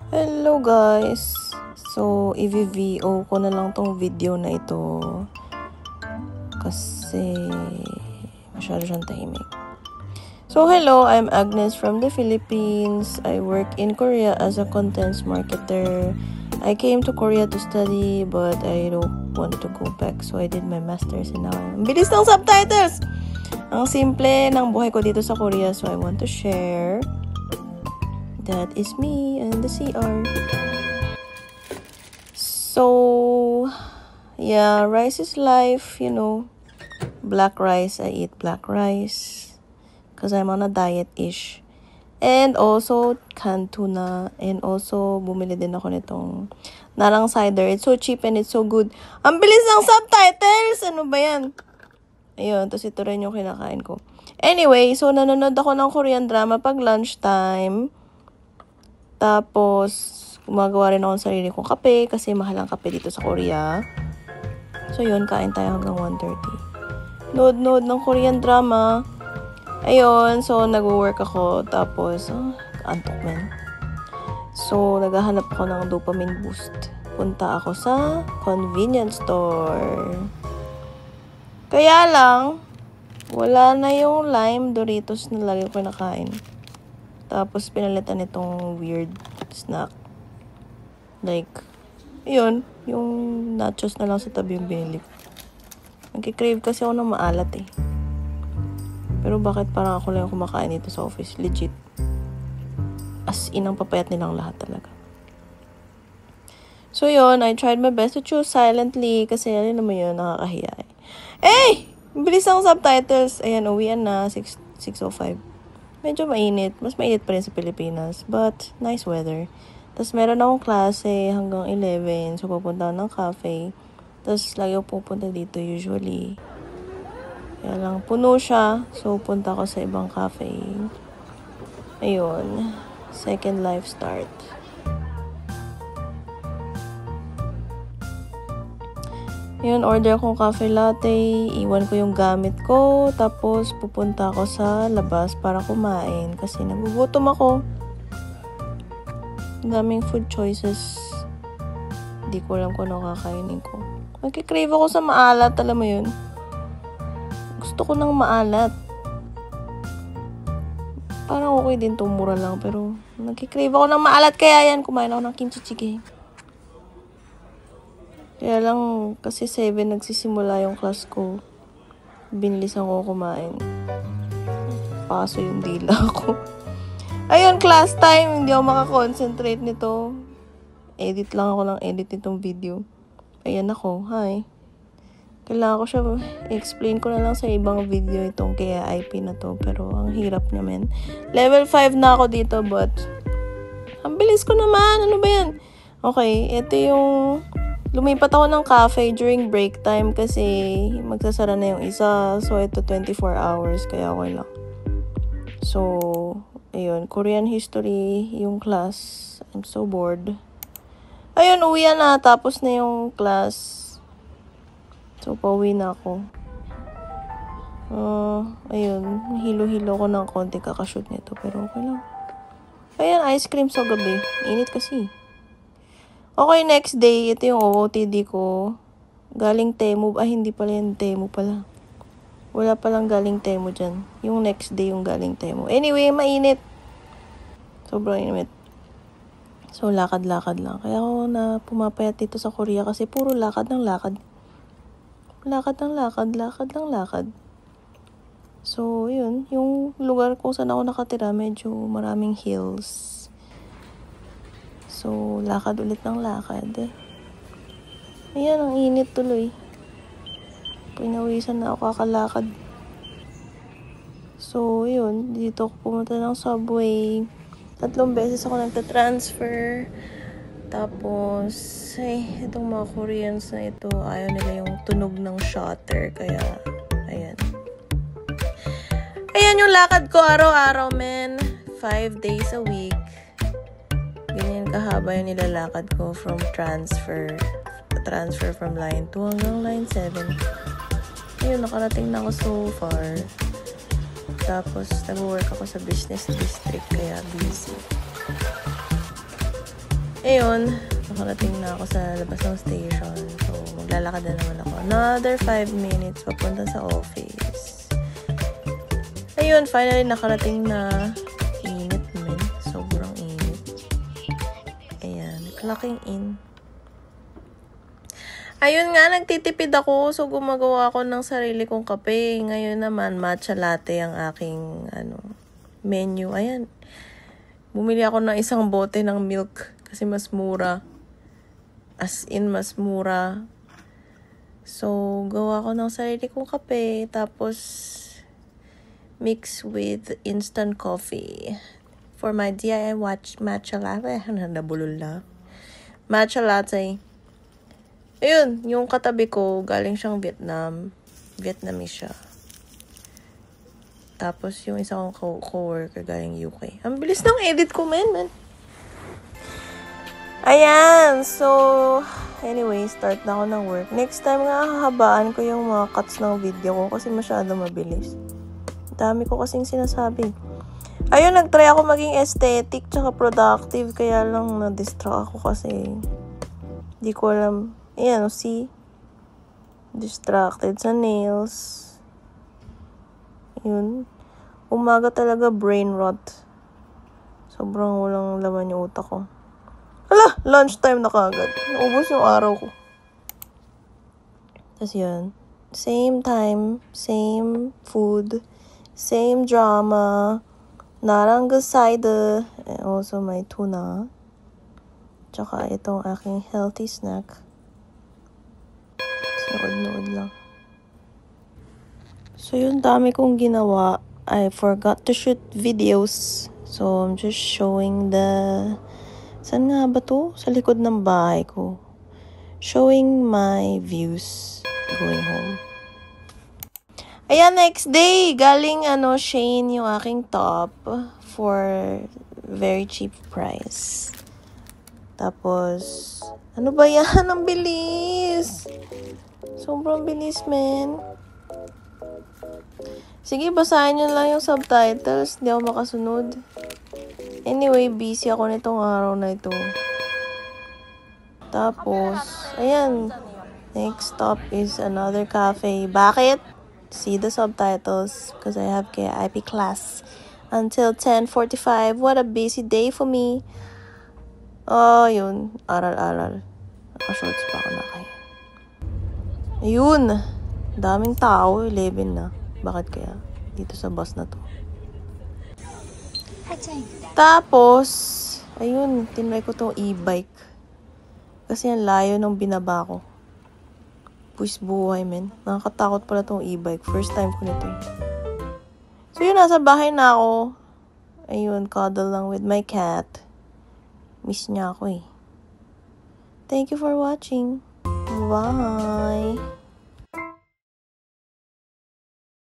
Hello guys! So, i-VO ko na lang tong video na ito kasi masyado siyang tahimik. So, hello! I'm Agnes from the Philippines. I work in Korea as a contents marketer. I came to Korea to study but I don't want to go back. So, I did my master's and now ang bilis ng subtitles! Ang simple ng buhay ko dito sa Korea, so I want to share. That is me and the CR. So, yeah, rice is life, you know. Black rice, I eat black rice. Because I'm on a diet-ish. And also, canned tuna. And also, bumili din ako nitong narang cider. It's so cheap and it's so good. Ang bilis ng subtitles! Ano ba yan? Ayun, tapos ito rin yung kinakain ko. Anyway, so nanonood ako ng Korean drama pag lunchtime. Tapos, gumagawa rin ako ng sarili kong kape kasi mahal ang kape dito sa Korea. So, yun, kain tayo hanggang 1:30. Nood ng Korean drama. Ayun, so, nag-work ako. Tapos, antok man. So, naghahanap ako ng dopamine boost. Punta ako sa convenience store. Kaya lang, wala na yung lime Doritos na lagi ko nakain. Tapos, pinalitan itong weird snack. Like, yun, yung nachos na lang sa tabi yung binili ko. Nagkikrave kasi ako ng maalat eh. Pero bakit parang ako lang yung kumakain dito sa office? Legit. As in, ang papayat nilang lahat talaga. So, yun, I tried my best to choose silently kasi ano naman yun, nakakahiya eh. Hey! Bilis ang subtitles. Ayan, uwian na, 6:05. Medyo mainit. Mas mainit pa rin sa Pilipinas. But, nice weather. Tapos, meron akong klase hanggang 11. So, pupunta ako ng cafe. Tapos, lagi ako pupunta dito usually. Kaya lang, puno siya. So, punta ako sa ibang cafe. Ayun. Second life start. Ayun, order akong cafe latte, iwan ko yung gamit ko, tapos pupunta ako sa labas para kumain kasi nagugutom ako. Daming food choices. Hindi ko alam kung ano kakainin ko. Nagkikrave ako sa maalat, alam mo yun? Gusto ko ng maalat. Parang okay din to, mura lang, pero nagkikrave ako ng maalat, kaya yan, kumain ako ng kimchi jjigae. Kaya lang, kasi 7 nagsisimula yung class ko. Binilisan ko kumain. Paso yung dila ko. Ayun, class time. Hindi ako makakonsentrate nito. Edit lang ako ng edit nitong video. Ayan ako. Hi. Kailangan ko siya explain ko na lang sa ibang video itong kaya IP na to. Pero ang hirap niya, men. Level 5 na ako dito, but ang bilis ko naman. Ano ba yan? Okay, ito yung lumipat ako ng cafe during break time kasi magsasara na yung isa. So, ito 24 hours. Kaya okay lang. So, ayun. Korean history yung class. I'm so bored. Ayun, uwi na. Tapos na yung class. So, pauwi na ako. Ayun. Hilo-hilo ko ng konti kakashoot nito. Pero okay lang. Ayan, ice cream sa gabi. Init kasi. Okay, next day, ito yung OOTD ko. Galing Temu. Hindi pala yan. Temu pala. Wala palang galing Temu dyan. Yung next day yung galing Temu. Anyway, mainit. Sobrang init. So, lakad-lakad lang. Kaya ako na pumapayat dito sa Korea kasi puro lakad ng lakad. Lakad ng lakad. Lakad ng lakad. So, yun. Yung lugar kung saan ako nakatira, medyo maraming hills. So, lakad ulit ng lakad. Ayan, ang init tuloy. Pinawisan na ako kakalakad. So, yun. Dito ako pumunta ng subway. 3 beses ako nagta-transfer. Tapos, itong mga Koreans na ito, ayaw nila yung tunog ng shutter. Kaya, ayan. Ayan yung lakad ko araw-araw, men. 5 days a week. Ganyan kahaba yung nilalakad ko from transfer from line 2 hanggang line 7. Ayun, nakarating na ako so far. Tapos, nag-work ako sa business district, kaya busy. Ayun, nakarating na ako sa labas ng station. So, maglalakad na naman ako. Another 5 minutes papunta sa office. Ayun, finally nakarating na. Init naman. Sobrang init. Ayan, clocking in. Ayun nga, nagtitipid ako. So, gumagawa ako ng sarili kong kape. Ngayon naman, matcha latte ang aking menu. Ayan. Bumili ako ng isang bote ng milk kasi mas mura. As in, mas mura. So, gawa ko ng sarili kong kape. Tapos, mix with instant coffee. For my DIY matcha latte. Nabulol na. Matcha latte. Ayun, yung katabi ko, galing siyang Vietnam. Vietnamese siya. Tapos, yung isang co-worker galing UK. Ang bilis ng edit ko, man. Ayan, so, anyway, start na ako ng work. Next time nga, hahabaan ko yung mga cuts ng video ko kasi masyado mabilis. Dami ko kasing sinasabi. Ayun, nagtry ako maging aesthetic tsaka productive, kaya lang na-distract ako kasi di ko alam. Ayan, see? Distracted sa nails. Yun. Umaga talaga brain rot. Sobrang walang laman yung utak ko. Hala! Lunchtime na kagad. Naubos yung araw ko. Tapos yun. Same time, same food, same drama, narangga cider, and also my tuna. Tsaka itong aking healthy snack. Nood lang. So, yun, dami kong ginawa. I forgot to shoot videos. So, I'm just showing saan nga ba to? Sa likod ng bahay ko. Showing my views going home. Ayan, next day. Galing, Shane yung aking top for very cheap price. Tapos, ano ba yan? Ang bilis! Sobrang bilis, man. Sige, basahin nyo lang yung subtitles. Hindi ako makasunod. Anyway, busy ako nitong araw na ito. Tapos, ayan. Next stop is another cafe. Bakit? See the subtitles because I have KIP class until 10:45. What a busy day for me. Oh, yun. Aral. Naka-shorts pa ako na kayo. Ayun. Daming tao. 11 na. Bakit kaya? Dito sa bus na to. Tapos, ayun. Tinry ko tong e-bike. Kasi ang layo ng binaba ko. Puwis buhay, men. Nakakatakot pala tong e-bike. First time ko nito. So, yun. Nasa bahay na ako. Ayun. Cuddle lang with my cat. Miss niya ako eh. Thank you for watching. Bye!